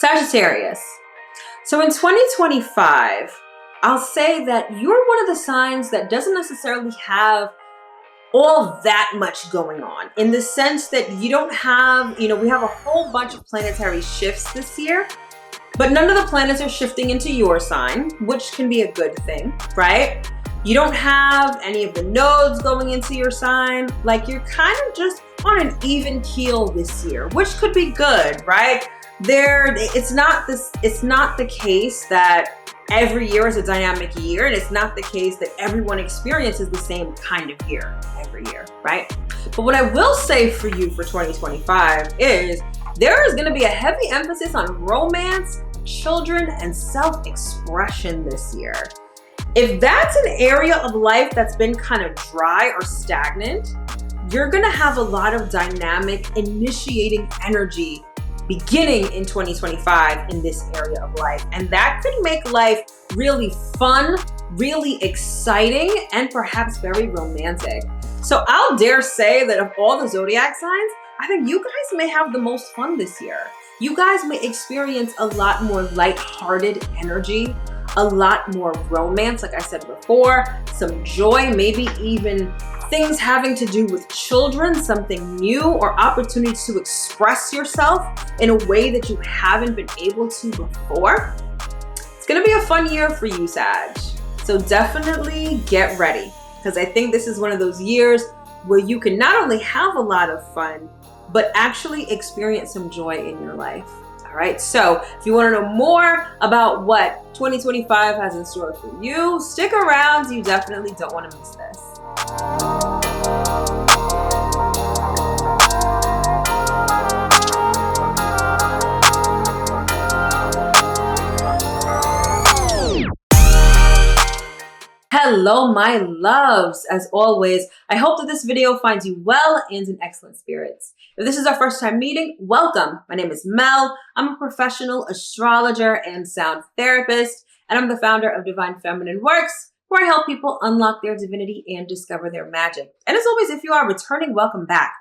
Sagittarius. So in 2025, I'll say that you're one of the signs that doesn't necessarily have all that much going on, in the sense that you don't have, we have a whole bunch of planetary shifts this year, but none of the planets are shifting into your sign, which can be a good thing, right? You don't have any of the nodes going into your sign. Like, you're kind of just on an even keel this year, which could be good, right? It's not the case that every year is a dynamic year, and it's not the case that everyone experiences the same kind of year every year, right? But what I will say for you for 2025 is there is going to be a heavy emphasis on romance, children, and self-expression this year. If that's an area of life that's been kind of dry or stagnant, you're going to have a lot of dynamic, initiating energy beginning in 2025 in this area of life. And that could make life really fun, really exciting, and perhaps very romantic. So I'll dare say that of all the zodiac signs, I think you guys may have the most fun this year. You guys may experience a lot more lighthearted energy, a lot more romance, like I said before, some joy, maybe even things having to do with children, something new, or opportunities to express yourself in a way that you haven't been able to before. It's gonna be a fun year for you, Sag. So definitely get ready, because I think this is one of those years where you can not only have a lot of fun, but actually experience some joy in your life. All right, so if you want to know more about what 2025 has in store for you, stick around. You definitely don't want to miss this. Hello, my loves. As always, I hope that this video finds you well and in excellent spirits. If this is our first time meeting, welcome. My name is Mel. I'm a professional astrologer and sound therapist, and I'm the founder of Divine Feminine Works, where I help people unlock their divinity and discover their magic. And as always, if you are returning, welcome back.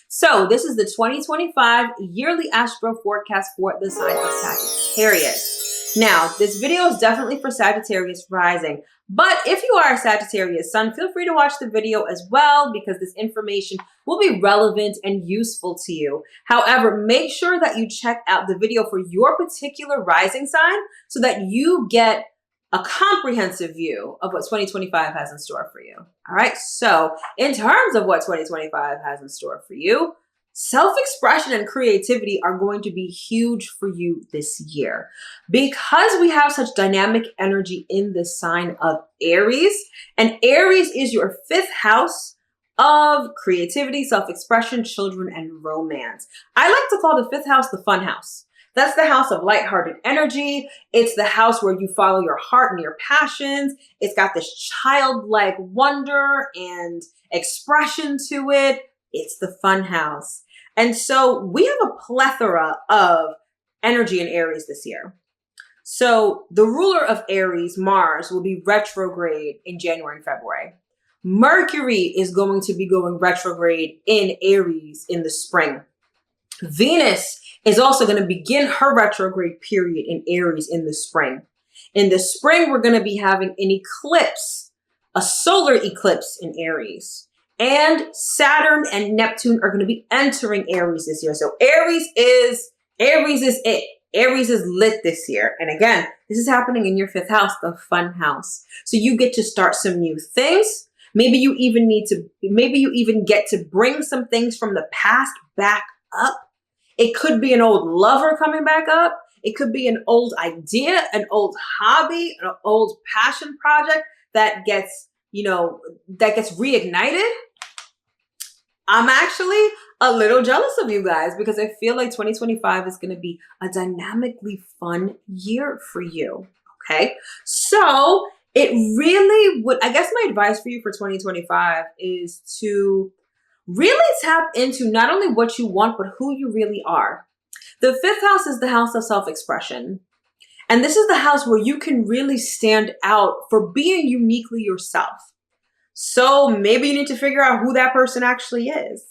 So this is the 2025 yearly astro forecast for the sign of Sagittarius. Now, this video is definitely for Sagittarius rising, but if you are a Sagittarius sun, feel free to watch the video as well, because this information will be relevant and useful to you. However, make sure that you check out the video for your particular rising sign so that you get a comprehensive view of what 2025 has in store for you. All right, so in terms of what 2025 has in store for you, self-expression and creativity are going to be huge for you this year. Because we have such dynamic energy in the sign of Aries, and Aries is your fifth house of creativity, self-expression, children, and romance. I like to call the fifth house the fun house. That's the house of lighthearted energy. It's the house where you follow your heart and your passions. It's got this childlike wonder and expression to it. It's the fun house. And so we have a plethora of energy in Aries this year. So the ruler of Aries, Mars, will be retrograde in January and February. Mercury is going to be going retrograde in Aries in the spring. Venus is also going to begin her retrograde period in Aries in the spring. In the spring, we're going to be having an eclipse, a solar eclipse in Aries. And Saturn and Neptune are going to be entering Aries this year. So Aries is it. Aries is lit this year. And again, this is happening in your fifth house, the fun house. So you get to start some new things. Maybe you even get to bring some things from the past back up. It could be an old lover coming back up. It could be an old idea, an old hobby, an old passion project that gets reignited. I'm actually a little jealous of you guys, because I feel like 2025 is going to be a dynamically fun year for you. Okay. So it really would, I guess my advice for you for 2025 is to really tap into not only what you want, but who you really are. The fifth house is the house of self-expression. And this is the house where you can really stand out for being uniquely yourself. So maybe you need to figure out who that person actually is.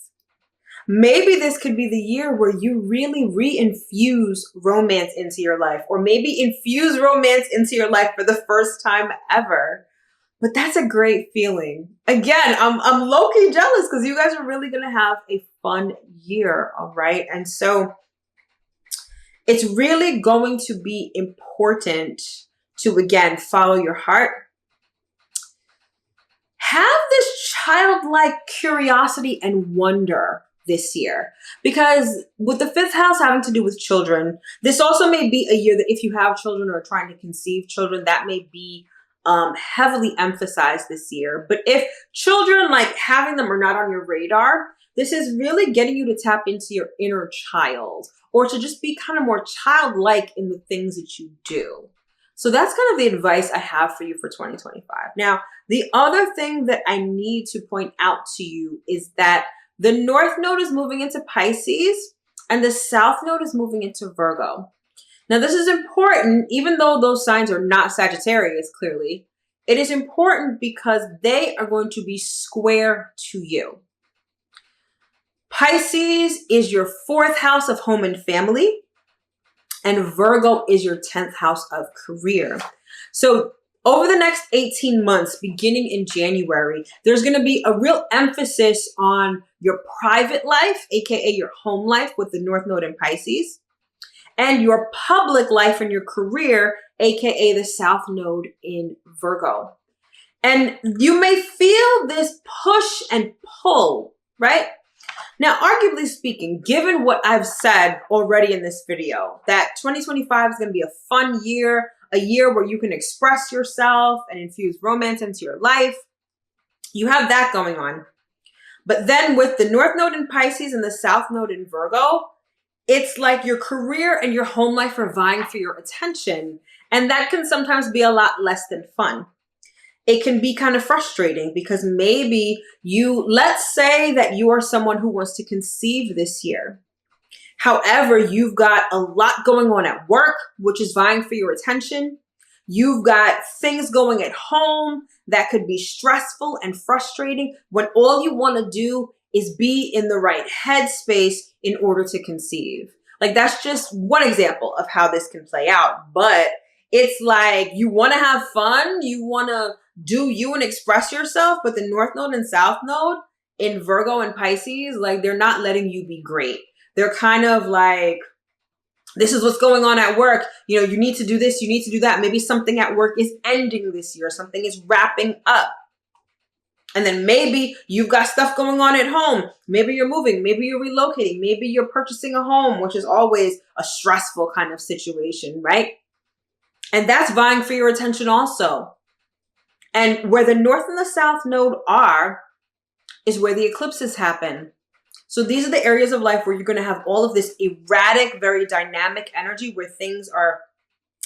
Maybe this could be the year where you really re-infuse romance into your life, or maybe infuse romance into your life for the first time ever. But that's a great feeling. Again, I'm low-key jealous because you guys are really going to have a fun year, all right? And so it's really going to be important to, again, follow your heart. Have this childlike curiosity and wonder this year, because with the 5th house having to do with children, this also may be a year that if you have children or are trying to conceive children, that may be heavily emphasized this year. But if children, like having them, are not on your radar, this is really getting you to tap into your inner child, or to just be kind of more childlike in the things that you do. So that's kind of the advice I have for you for 2025. Now, the other thing that I need to point out to you is that the North Node is moving into Pisces and the South Node is moving into Virgo. Now, this is important, even though those signs are not Sagittarius, clearly. It is important because they are going to be square to you. Pisces is your 4th house of home and family, and Virgo is your 10th house of career. So over the next 18 months, beginning in January, there's going to be a real emphasis on your private life, aka your home life with the North Node in Pisces, and your public life and your career, aka the South Node in Virgo. And you may feel this push and pull, right? Now, arguably speaking, given what I've said already in this video, that 2025 is going to be a fun year, a year where you can express yourself and infuse romance into your life. You have that going on. But then with the North Node in Pisces and the South Node in Virgo, it's like your career and your home life are vying for your attention. And that can sometimes be a lot less than fun. It can be kind of frustrating because maybe let's say that you are someone who wants to conceive this year. However, you've got a lot going on at work, which is vying for your attention. You've got things going at home that could be stressful and frustrating when all you want to do is be in the right headspace in order to conceive. Like, that's just one example of how this can play out. But it's like you want to have fun, you want to do you and express yourself, but the North Node and South Node in Virgo and Pisces, like, they're not letting you be great. They're kind of like, this is what's going on at work. You know, you need to do this, you need to do that. Maybe something at work is ending this year, something is wrapping up. And then maybe you've got stuff going on at home. Maybe you're moving, maybe you're relocating, maybe you're purchasing a home, which is always a stressful kind of situation, right? And that's vying for your attention also. And where the North and the South Node are is where the eclipses happen. So these are the areas of life where you're going to have all of this erratic, very dynamic energy where things are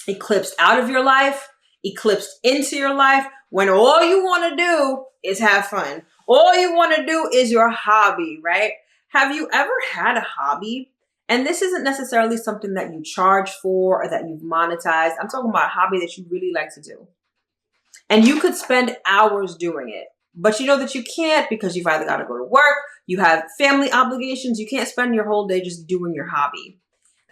eclipsed out of your life, eclipsed into your life, when all you want to do is have fun. All you want to do is your hobby, right? Have you ever had a hobby? And this isn't necessarily something that you charge for or that you've monetized. I'm talking about a hobby that you really like to do. And you could spend hours doing it, but you know that you can't because you've either got to go to work, you have family obligations, you can't spend your whole day just doing your hobby.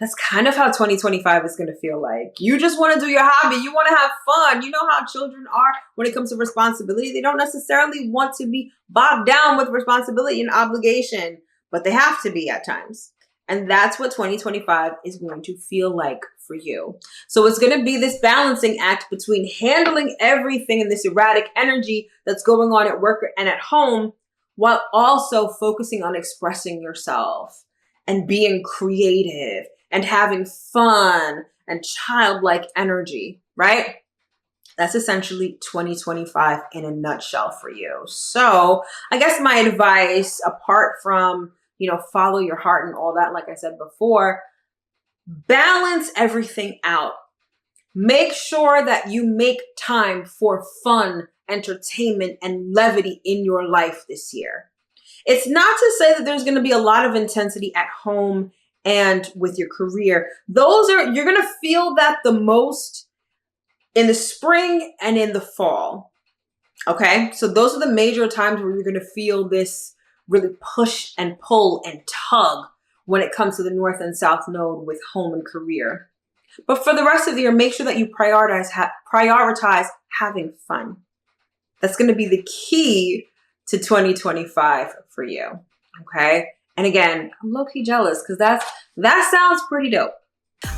That's kind of how 2025 is going to feel like. You just want to do your hobby. You want to have fun. You know how children are when it comes to responsibility. They don't necessarily want to be bogged down with responsibility and obligation, but they have to be at times. And that's what 2025 is going to feel like for you. So it's going to be this balancing act between handling everything in this erratic energy that's going on at work and at home, while also focusing on expressing yourself and being creative and having fun and childlike energy, right? That's essentially 2025 in a nutshell for you. So I guess my advice, apart from, follow your heart and all that, like I said before, balance everything out. Make sure that you make time for fun, entertainment, and levity in your life this year. It's not to say that there's going to be a lot of intensity at home and with your career. You're going to feel that the most in the spring and in the fall. Okay? So those are the major times where you're going to feel this really push and pull and tug when it comes to the North and South Node with home and career. But for the rest of the year, make sure that you prioritize having fun. That's going to be the key to 2025 for you. Okay. And again, I'm low-key jealous because that sounds pretty dope.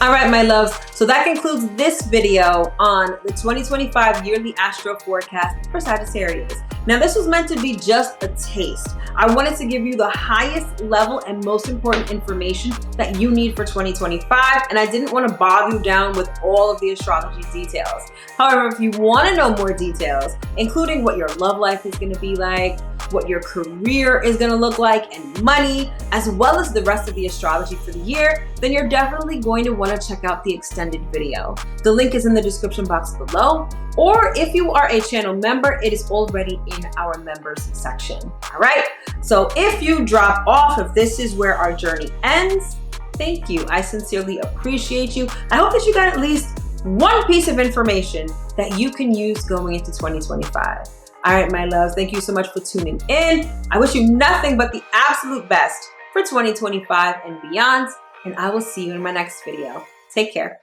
All right, my loves. So that concludes this video on the 2025 yearly astro forecast for Sagittarius. Now, this was meant to be just a taste. I wanted to give you the highest level and most important information that you need for 2025, and I didn't want to bog you down with all of the astrology details. However, if you want to know more details, including what your love life is going to be like, what your career is going to look like, and money, as well as the rest of the astrology for the year, then you're definitely going to want to check out the extended video. The link is in the description box below, or if you are a channel member, it is already in our members section. All right. So if you drop off, if this is where our journey ends, thank you. I sincerely appreciate you. I hope that you got at least one piece of information that you can use going into 2025. All right, my loves, thank you so much for tuning in. I wish you nothing but the absolute best for 2025 and beyond, and I will see you in my next video. Take care.